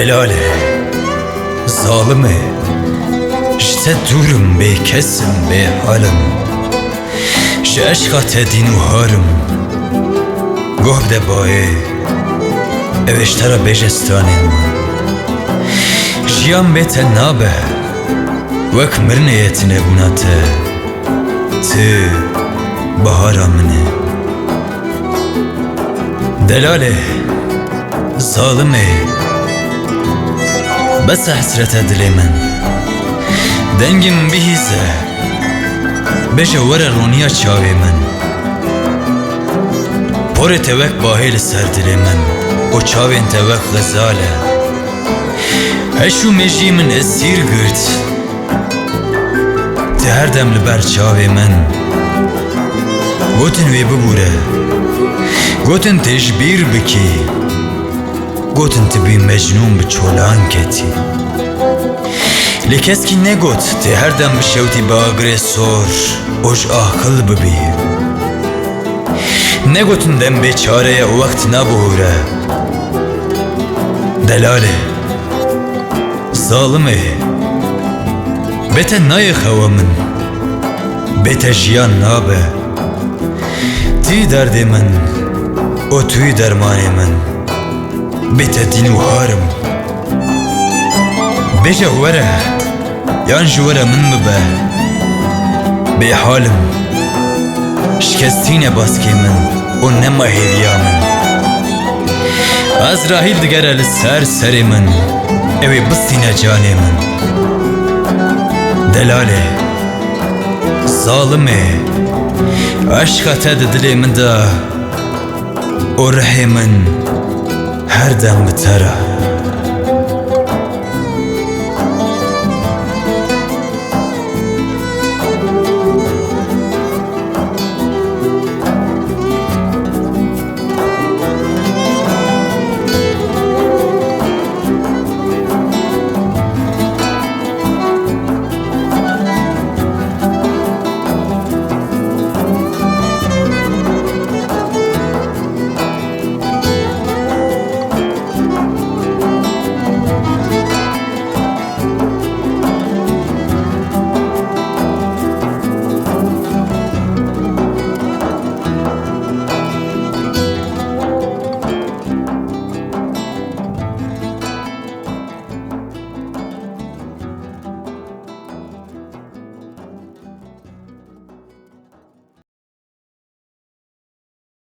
Delale, zalime, işte durum be kesim be halim, ji eşqa te din û harim, goh de baye, ev eştera bejestanên min, jiyan bê te nabe, wek mirinê tinebûna te, tu bahara min e. Delale, zalime, بس حسرت دلی من دنگم بیزه بشه وره رونیا چاوی من پره توک باهیل سر دلی من و چاوین توک غزاله هشو مجی من اسیر گرد ته هر دم لبر چاوی من گوتن وی ببوره گوتن تجبیر بکی گوتن تبی مجنون به چولان کتی لیکس کی نگوت تی هر دم بشوتی با اگریسور اوش آخل ببی نگوتن دم بیچاره وقت نبوره دلاله ظالمه بته نای خوامن بته جیان نابه تی درد من او توی درمان من بته دین و هارم بجه وره یان جوره من ببه به حالم شکستین باسکی من و نما هیدیا من از راهی دگره لسر سری من اوی بستین جانی من دلاله ظالمه عشقت دلی من دا و رحی من هر دم بتره